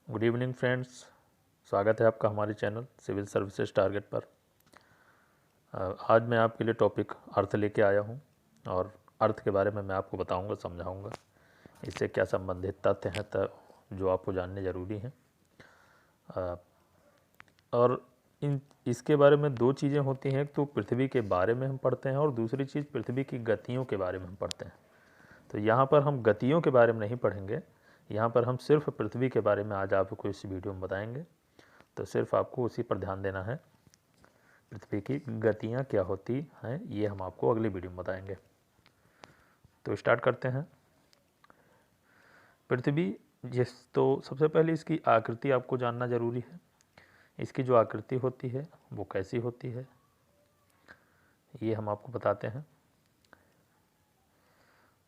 Good evening friends, स्वागत है आपका हमारे चैनल सिविल सर्विसेज टारगेट पर। आज मैं आपके लिए टॉपिक अर्थ लेके आया हूं और अर्थ के बारे में मैं आपको बताऊंगा, समझाऊंगा इससे क्या संबंधित तथ्य हैं जो आपको जानने ज़रूरी हैं। और इसके बारे में दो चीज़ें होती हैं, एक तो पृथ्वी के बारे में हम पढ़ते हैं और दूसरी चीज़ पृथ्वी की गतियों के बारे में हम पढ़ते हैं। तो यहाँ पर हम गतियों के बारे में नहीं पढ़ेंगे, यहाँ पर हम सिर्फ पृथ्वी के बारे में आज आपको इस वीडियो में बताएंगे। तो सिर्फ आपको उसी पर ध्यान देना है। पृथ्वी की गतियाँ क्या होती हैं ये हम आपको अगली वीडियो में बताएंगे। तो स्टार्ट करते हैं। पृथ्वी तो सबसे पहले इसकी आकृति आपको जानना ज़रूरी है। इसकी जो आकृति होती है वो कैसी होती है ये हम आपको बताते हैं।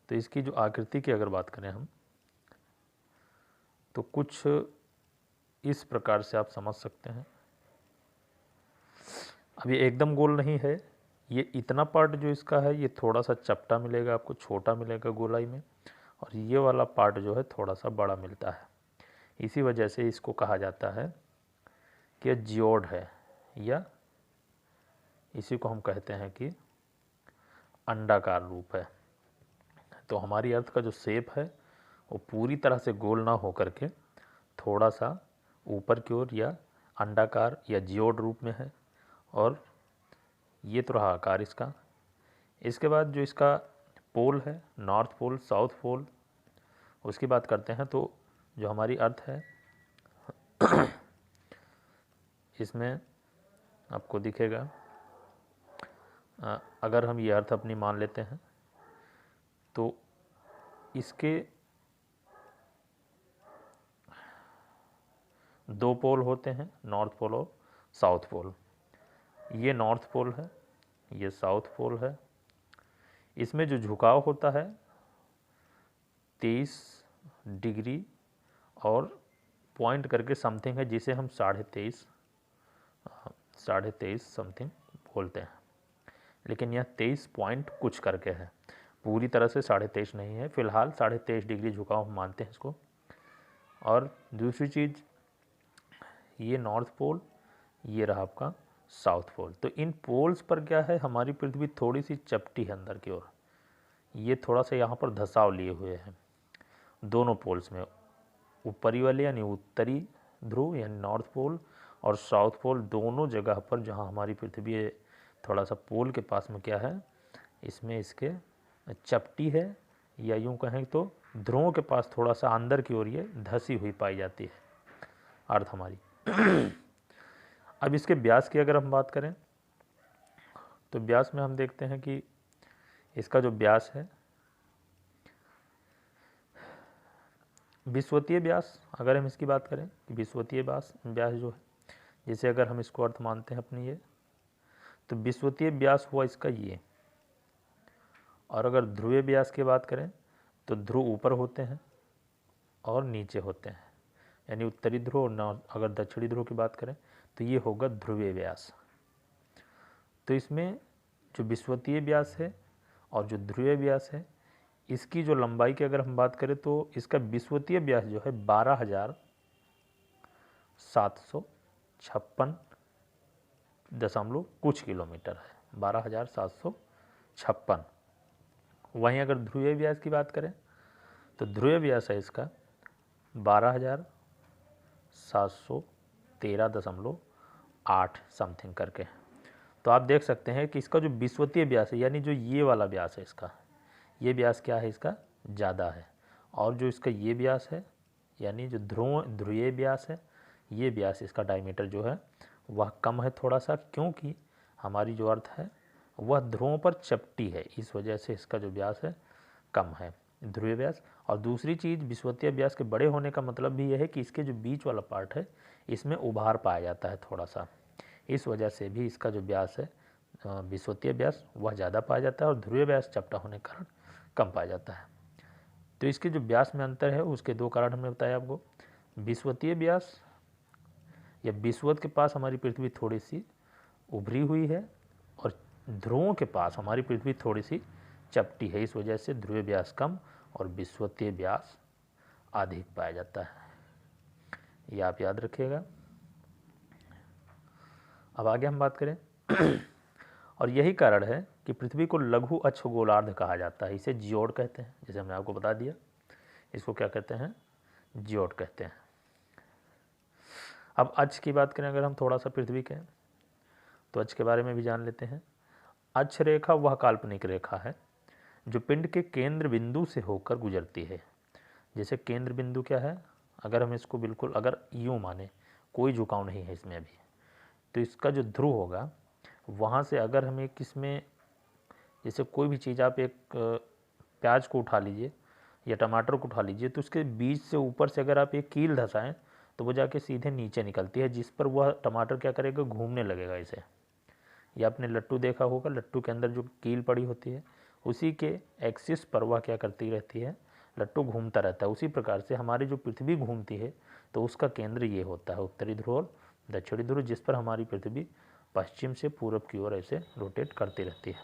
तो इसकी जो आकृति की अगर बात करें हम, तो कुछ इस प्रकार से आप समझ सकते हैं। अब ये एकदम गोल नहीं है, ये इतना पार्ट जो इसका है ये थोड़ा सा चपटा मिलेगा आपको, छोटा मिलेगा गोलाई में, और ये वाला पार्ट जो है थोड़ा सा बड़ा मिलता है। इसी वजह से इसको कहा जाता है कि जियोड है, या इसी को हम कहते हैं कि अंडाकार रूप है। तो हमारी अर्थ का जो शेप है वो पूरी तरह से गोल ना हो करके थोड़ा सा ऊपर की ओर या अंडाकार या जियोड रूप में है, और ये तो रहा आकार इसका। इसके बाद जो इसका पोल है, नॉर्थ पोल, साउथ पोल, उसकी बात करते हैं। तो जो हमारी अर्थ है इसमें आपको दिखेगा, अगर हम ये अर्थ अपनी मान लेते हैं तो इसके दो पोल होते हैं, नॉर्थ पोल और साउथ पोल। ये नॉर्थ पोल है, ये साउथ पोल है। इसमें जो झुकाव होता है 23 डिग्री और पॉइंट करके समथिंग है, जिसे हम 23.5 समथिंग बोलते हैं। लेकिन यह 23 पॉइंट कुछ करके है, पूरी तरह से 23.5 नहीं है। फिलहाल 23.5 डिग्री झुकाव हम मानते हैं इसको। और दूसरी चीज़, ये नॉर्थ पोल, ये रहा आपका साउथ पोल। तो इन पोल्स पर क्या है, हमारी पृथ्वी थोड़ी सी चपटी है अंदर की ओर। ये थोड़ा सा यहाँ पर धसाव लिए हुए हैं दोनों पोल्स में, ऊपरी वाले यानी उत्तरी ध्रुव यानी नॉर्थ पोल और साउथ पोल, दोनों जगह पर जहाँ हमारी पृथ्वी है थोड़ा सा पोल के पास में क्या है, इसमें इसके चपटी है, या यूँ कहें तो ध्रुवों के पास थोड़ा सा अंदर की ओर ये धसी हुई पाई जाती है अर्थ हमारी। अब इसके व्यास की अगर हम बात करें तो व्यास में हम देखते हैं कि इसका जो व्यास है, विषुवतीय व्यास, अगर हम इसकी बात करें कि विषुवतीय व्यास जो है, जिसे अगर हम इसको अर्थ मानते हैं अपनी ये, तो विषुवतीय व्यास हुआ इसका ये। और अगर ध्रुवीय व्यास की बात करें तो ध्रुव ऊपर होते हैं और नीचे होते हैं, यानी उत्तरी ध्रुव, और अगर दक्षिणी ध्रुव की बात करें तो ये होगा ध्रुवीय व्यास। तो इसमें जो विषुवतीय व्यास है और जो ध्रुवीय व्यास है, इसकी जो लंबाई की अगर हम बात करें तो इसका विषुवतीय व्यास जो है 12,756 दशमलव कुछ किलोमीटर है, 12,756। वहीं अगर ध्रुवीय व्यास की बात करें तो ध्रुवीय व्यास है इसका 12,713.8 समथिंग करके। तो आप देख सकते हैं कि इसका जो विषुवतीय व्यास है, यानी जो ये वाला व्यास है इसका, ये व्यास क्या है इसका ज़्यादा है, और जो इसका ये व्यास है यानी जो ध्रुवीय व्यास है, ये व्यास इसका डायमीटर जो है वह कम है थोड़ा सा, क्योंकि हमारी जो अर्थ है वह ध्रुवों पर चपटी है, इस वजह से इसका जो व्यास है कम है, ध्रुवीय व्यास। और दूसरी चीज़, विषुवतीय व्यास के बड़े होने का मतलब भी यह है कि इसके जो बीच वाला पार्ट है इसमें उभार पाया जाता है थोड़ा सा, इस वजह से भी इसका जो व्यास है विषुवतीय व्यास वह ज़्यादा पाया जाता है और ध्रुवीय व्यास चपटा होने के कारण कम पाया जाता है। तो इसके जो व्यास में अंतर है उसके दो कारण हमने बताया आपको। विषुवतीय व्यास या विषुवत के पास हमारी पृथ्वी थोड़ी सी उभरी हुई है और ध्रुवों के पास हमारी पृथ्वी थोड़ी सी चपटी है, इस वजह से ध्रुवीय व्यास कम और विषुवतीय व्यास अधिक पाया जाता है। ये आप याद रखिएगा। अब आगे हम बात करें और यही कारण है कि पृथ्वी को लघु अक्ष गोलार्ध कहा जाता है। इसे जियोड कहते हैं, जैसे हमने आपको बता दिया। इसको क्या कहते हैं? जियोड कहते हैं। अब अक्ष की बात करें अगर हम थोड़ा सा पृथ्वी के, तो अक्ष के बारे में भी जान लेते हैं। अक्ष रेखा वह काल्पनिक रेखा है जो पिंड के केंद्र बिंदु से होकर गुजरती है। जैसे केंद्र बिंदु क्या है, अगर हम इसको बिल्कुल अगर यूँ माने, कोई झुकाव नहीं है इसमें अभी, तो इसका जो ध्रुव होगा वहाँ से अगर हम एक इसमें, जैसे कोई भी चीज़ आप एक प्याज को उठा लीजिए या टमाटर को उठा लीजिए, तो उसके बीच से ऊपर से अगर आप एक कील धंसाएं तो वो जाके सीधे नीचे निकलती है, जिस पर वह टमाटर क्या करेगा, घूमने लगेगा इसे। या आपने लट्टू देखा होगा, लट्टू के अंदर जो कील पड़ी होती है उसी के एक्सिस पर वह क्या करती रहती है, लट्टू घूमता रहता है। उसी प्रकार से हमारी जो पृथ्वी घूमती है तो उसका केंद्र ये होता है उत्तरी ध्रुव और दक्षिणी ध्रुव, जिस पर हमारी पृथ्वी पश्चिम से पूरब की ओर ऐसे रोटेट करती रहती है।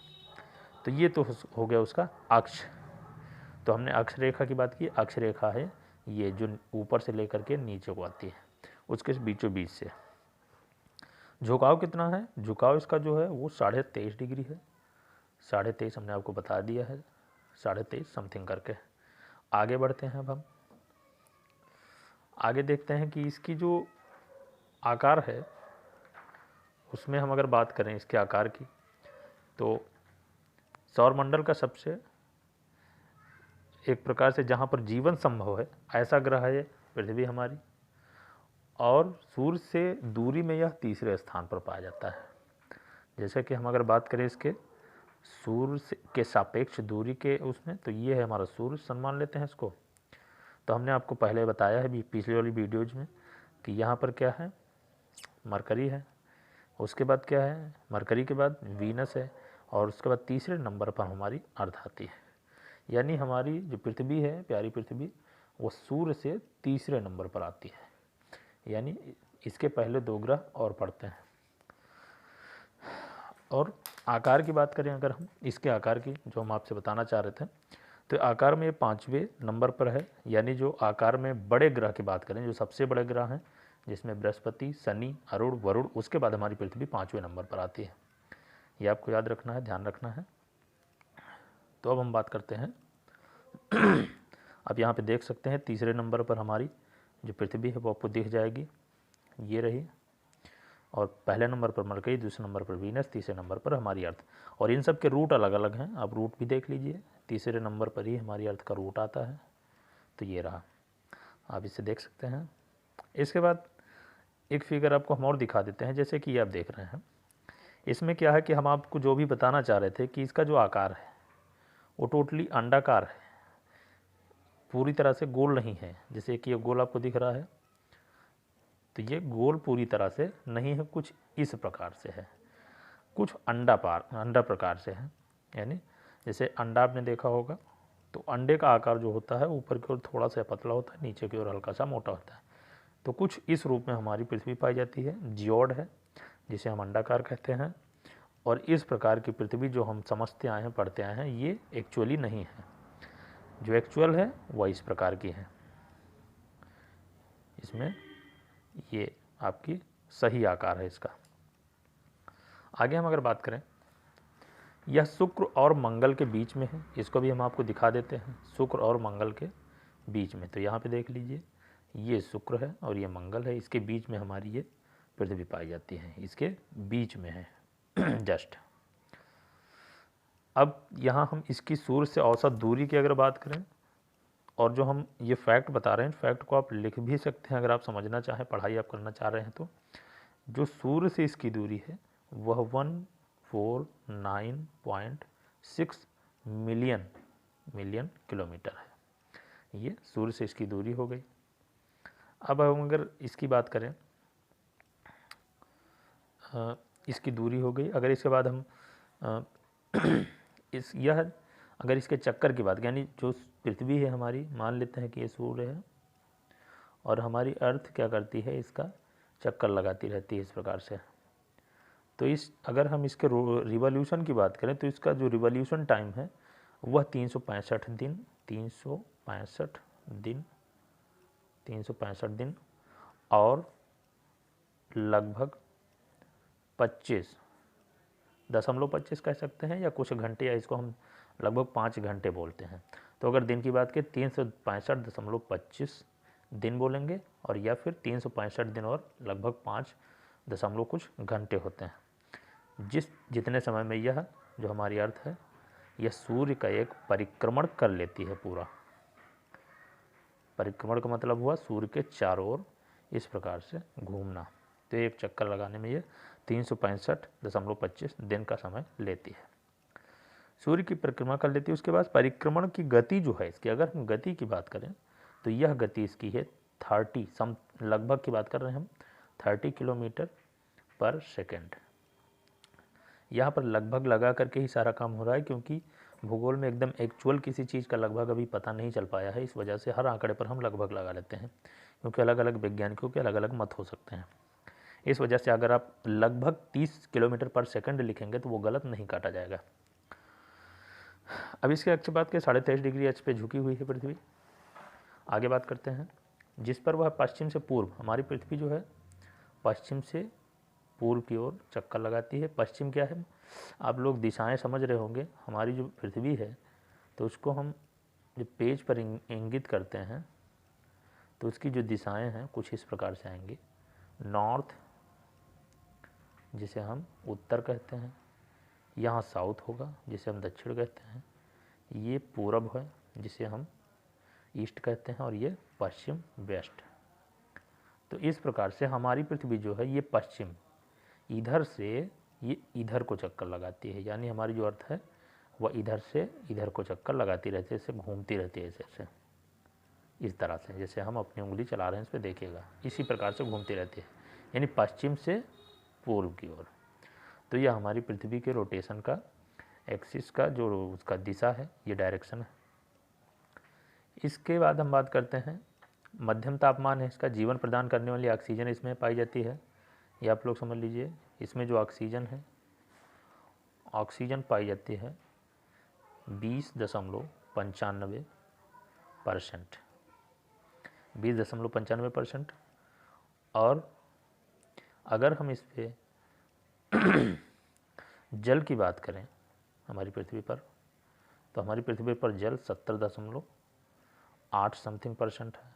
तो ये तो हो गया उसका अक्ष। तो हमने अक्ष रेखा की बात की। अक्ष रेखा है ये जो ऊपर से लेकर के नीचे को आती है, उसके बीचों बीच से। झुकाव कितना है? झुकाव इसका जो है वो 23.5 डिग्री है। 23.5 हमने आपको बता दिया है, 23.5 समथिंग करके। आगे बढ़ते हैं। अब हम आगे देखते हैं कि इसकी जो आकार है उसमें हम अगर बात करें इसके आकार की, तो सौरमंडल का सबसे एक प्रकार से जहाँ पर जीवन संभव है ऐसा ग्रह है पृथ्वी हमारी, और सूर्य से दूरी में यह तीसरे स्थान पर पाया जाता है। जैसे कि हम अगर बात करें इसके सूर्य के सापेक्ष दूरी के उसमें, तो ये है हमारा सूर्य, सम्मान लेते हैं इसको। तो हमने आपको पहले बताया है पिछली वाली वीडियोज में कि यहाँ पर क्या है, मरकरी है, उसके बाद क्या है, मरकरी के बाद वीनस है, और उसके बाद तीसरे नंबर पर हमारी अर्थ आती है। यानी हमारी जो पृथ्वी है, प्यारी पृथ्वी, वो सूर्य से तीसरे नंबर पर आती है। यानी इसके पहले 2 ग्रह और पड़ते हैं। और आकार की बात करें अगर हम, इसके आकार की जो हम आपसे बताना चाह रहे थे, तो आकार में ये 5वें नंबर पर है। यानी जो आकार में बड़े ग्रह की बात करें, जो सबसे बड़े ग्रह हैं, जिसमें बृहस्पति, शनि, अरुण, वरुण, उसके बाद हमारी पृथ्वी 5वें नंबर पर आती है। ये आपको याद रखना है, ध्यान रखना है। तो अब हम बात करते हैं अब यहाँ पे देख सकते हैं तीसरे नंबर पर हमारी जो पृथ्वी है वो आपको दिख जाएगी, ये रही। और पहले नंबर पर मरकरी, दूसरे नंबर पर वीनस, तीसरे नंबर पर हमारी अर्थ। और इन सब के रूट अलग अलग हैं, आप रूट भी देख लीजिए। तीसरे नंबर पर ही हमारी अर्थ का रूट आता है, तो ये रहा, आप इसे देख सकते हैं। इसके बाद एक फिगर आपको हम और दिखा देते हैं, जैसे कि ये आप देख रहे हैं। इसमें क्या है कि हम आपको जो भी बताना चाह रहे थे कि इसका जो आकार है वो टोटली अंडाकार है, पूरी तरह से गोल नहीं है। जैसे कि ये गोल आपको दिख रहा है, तो ये गोल पूरी तरह से नहीं है, कुछ इस प्रकार से है, कुछ अंडा प्रकार से है। यानी जैसे अंडा आपने देखा होगा, तो अंडे का आकार जो होता है ऊपर की ओर थोड़ा सा पतला होता है, नीचे की ओर हल्का सा मोटा होता है। तो कुछ इस रूप में हमारी पृथ्वी पाई जाती है, जियोड है, जिसे हम अंडाकार कहते हैं। और इस प्रकार की पृथ्वी जो हम समझते आए हैं, पढ़ते आए हैं, ये एक्चुअली नहीं है। जो एक्चुअल है वह इस प्रकार की है। इसमें ये आपकी सही आकार है इसका। आगे हम अगर बात करें, यह शुक्र और मंगल के बीच में है। इसको भी हम आपको दिखा देते हैं, शुक्र और मंगल के बीच में। तो यहाँ पे देख लीजिए, ये शुक्र है और ये मंगल है, इसके बीच में हमारी ये पृथ्वी पाई जाती है, इसके बीच में है जस्ट। अब यहाँ हम इसकी सूर्य से औसत दूरी की अगर बात करें, और जो हम ये फैक्ट बता रहे हैं, फैक्ट को आप लिख भी सकते हैं अगर आप समझना चाहें, पढ़ाई आप करना चाह रहे हैं तो। जो सूर्य से इसकी दूरी है वह 149.6 मिलियन किलोमीटर है। ये सूर्य से इसकी दूरी हो गई। अब हम अगर इसकी बात करें, इसकी दूरी हो गई। अगर इसके बाद हम अगर इसके चक्कर की बात, यानी जो पृथ्वी है हमारी, मान लेते हैं कि ये सूर्य है और हमारी अर्थ क्या करती है, इसका चक्कर लगाती रहती है इस प्रकार से। तो अगर हम इसके रिवॉल्यूशन की बात करें, तो इसका जो रिवॉल्यूशन टाइम है वह 365 दिन और लगभग 25.25 कह सकते हैं, या कुछ घंटे, या इसको हम लगभग 5 घंटे बोलते हैं। तो अगर दिन की बात करें 365.25 दिन बोलेंगे, और या फिर 365 दिन और लगभग 5 दशमलव कुछ घंटे होते हैं। जितने समय में यह जो हमारी अर्थ है यह सूर्य का एक परिक्रमण कर लेती है। पूरा परिक्रमण का मतलब हुआ सूर्य के चारों ओर इस प्रकार से घूमना। तो एक चक्कर लगाने में ये 365.25 दिन का समय लेती है, सूर्य की परिक्रमा कर लेती है। उसके बाद परिक्रमण की गति जो है इसकी, अगर हम गति की बात करें तो यह गति इसकी है 30 लगभग की बात कर रहे हैं हम 30 किलोमीटर पर सेकेंड। यहाँ पर लगभग लगा करके ही सारा काम हो रहा है, क्योंकि भूगोल में एकदम एक्चुअल किसी चीज़ का लगभग अभी पता नहीं चल पाया है। इस वजह से हर आंकड़े पर हम लगभग लगा लेते हैं, क्योंकि अलग अलग वैज्ञानिकों के अलग अलग मत हो सकते हैं। इस वजह से अगर आप लगभग 30 किलोमीटर पर सेकंड लिखेंगे तो वो गलत नहीं काटा जाएगा। अब इसके अक्ष बात के 23.5 डिग्री अक्ष पे झुकी हुई है पृथ्वी। आगे बात करते हैं, जिस पर वह पश्चिम से पूर्व, हमारी पृथ्वी जो है पश्चिम से पूर्व की ओर चक्कर लगाती है। पश्चिम क्या है, आप लोग दिशाएं समझ रहे होंगे। हमारी जो पृथ्वी है तो उसको हम जब पेज पर इंगित करते हैं तो उसकी जो दिशाएं हैं कुछ इस प्रकार से आएंगी। नॉर्थ जिसे हम उत्तर कहते हैं, यहाँ साउथ होगा जिसे हम दक्षिण कहते हैं, ये पूरब है जिसे हम ईस्ट कहते हैं, और ये पश्चिम वेस्ट। तो इस प्रकार से हमारी पृथ्वी जो है ये पश्चिम, इधर से ये इधर को चक्कर लगाती है, यानी हमारी जो अर्थ है वह इधर से इधर को चक्कर लगाती रहती है, ऐसे घूमती रहती है, ऐसे इस तरह से जैसे हम अपनी उंगली चला रहे हैं इस पर देखिएगा, इसी प्रकार से घूमती रहती है, यानी पश्चिम से पूर्व की ओर। तो यह हमारी पृथ्वी के रोटेशन का एक्सिस का जो उसका दिशा है, ये डायरेक्शन है। इसके बाद हम बात करते हैं मध्यम तापमान है इसका, जीवन प्रदान करने वाली ऑक्सीजन इसमें पाई जाती है। ये आप लोग समझ लीजिए, इसमें जो ऑक्सीजन है, ऑक्सीजन पाई जाती है 20.95%, 20.95%। और अगर हम इस पे जल की बात करें हमारी पृथ्वी पर, तो हमारी पृथ्वी पर जल 70.8 समथिंग % है।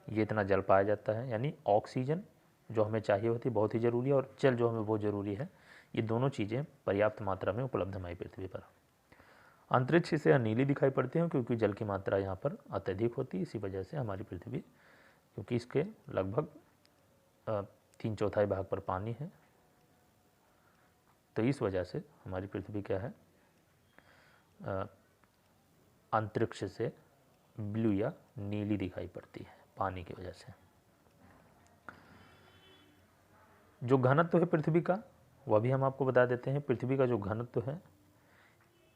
ये इतना जल पाया जाता है, यानी ऑक्सीजन जो हमें चाहिए होती है बहुत ही ज़रूरी है, और जल जो हमें बहुत ज़रूरी है। ये दोनों चीज़ें पर्याप्त मात्रा में उपलब्ध हमारी पृथ्वी पर। अंतरिक्ष से नीली दिखाई पड़ती है क्योंकि जल की मात्रा यहाँ पर अत्यधिक होती है। इसी वजह से हमारी पृथ्वी, क्योंकि इसके लगभग 3/4 भाग पर पानी है, तो इस वजह से हमारी पृथ्वी क्या है, अंतरिक्ष से ब्लू या नीली दिखाई पड़ती है पानी की वजह से। जो घनत्व है पृथ्वी का वह भी हम आपको बता देते हैं। पृथ्वी का जो घनत्व है,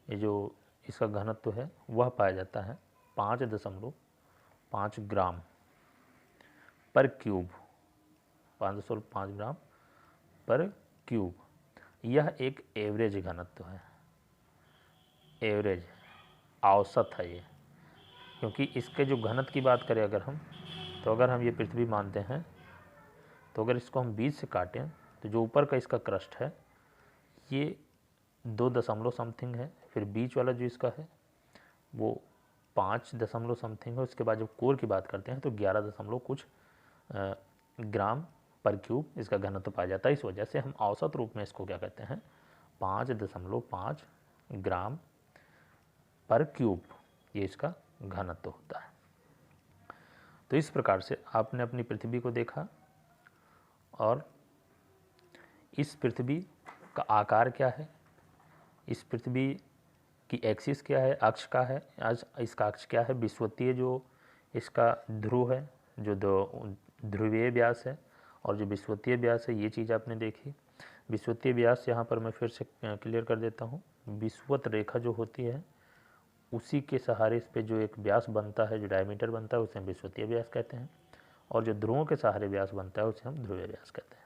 ये जो इसका घनत्व है वह पाया जाता है 5.5 ग्राम पर क्यूब, 505 ग्राम पर क्यूब। यह एक एवरेज घनत्व है, एवरेज औसत है ये, क्योंकि इसके जो घनत्व की बात करें अगर हम, तो अगर हम ये पृथ्वी मानते हैं तो अगर इसको हम बीच से काटें तो जो ऊपर का इसका क्रस्ट है ये 2 दशमलव समथिंग है, फिर बीच वाला जो इसका है वो 5 दशमलव समथिंग है। उसके बाद जब कोर की बात करते हैं तो 11 दशमलव कुछ ग्राम पर क्यूब इसका घनत्व पाया जाता है। इस वजह से हम औसत रूप में इसको क्या कहते हैं, 5.5 ग्राम पर क्यूब, ये इसका घनत्व होता है। तो इस प्रकार से आपने अपनी पृथ्वी को देखा, और इस पृथ्वी का आकार क्या है, इस पृथ्वी की एक्सिस क्या है, अक्ष का है, आज इसका अक्ष क्या है, विषुवतीय जो इसका ध्रुव है, जो ध्रुवीय व्यास है, और जो विषुवतीय व्यास है, ये चीज़ आपने देखी। विषुवतीय व्यास यहाँ पर मैं फिर से क्लियर कर देता हूँ, विषुवत रेखा जो होती है उसी के सहारे इस पे जो एक व्यास बनता है, जो डायमीटर बनता है, उसे हम विषुवतीय व्यास कहते हैं, और जो ध्रुवों के सहारे व्यास बनता है उसे हम ध्रुवीय व्यास कहते हैं।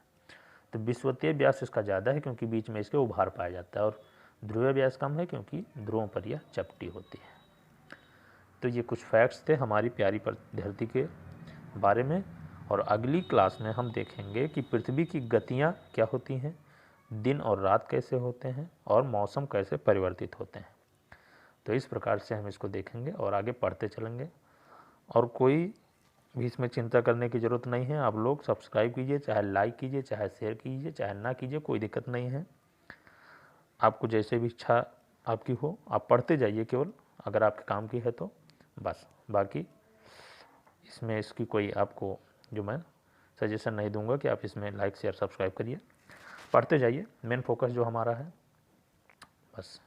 तो विषुवतीय व्यास इसका ज़्यादा है क्योंकि बीच में इसके उभार पाया जाता है, और ध्रुवीय व्यास कम है क्योंकि ध्रुवों पर यह चपटी होती है। तो ये कुछ फैक्ट्स थे हमारी प्यारी धरती के बारे में, और अगली क्लास में हम देखेंगे कि पृथ्वी की गतियाँ क्या होती हैं, दिन और रात कैसे होते हैं और मौसम कैसे परिवर्तित होते हैं। तो इस प्रकार से हम इसको देखेंगे और आगे पढ़ते चलेंगे। और कोई भी इसमें चिंता करने की ज़रूरत नहीं है। आप लोग सब्सक्राइब कीजिए, चाहे लाइक कीजिए, चाहे शेयर कीजिए, चाहे ना कीजिए, कोई दिक्कत नहीं है। आपको जैसे भी इच्छा आपकी हो, आप पढ़ते जाइए केवल, अगर आपके काम की है तो बस। बाकी इसमें इसकी कोई आपको जो मैं सजेशन नहीं दूंगा कि आप इसमें लाइक शेयर सब्सक्राइब करिए, पढ़ते जाइए। मेन फोकस जो हमारा है बस।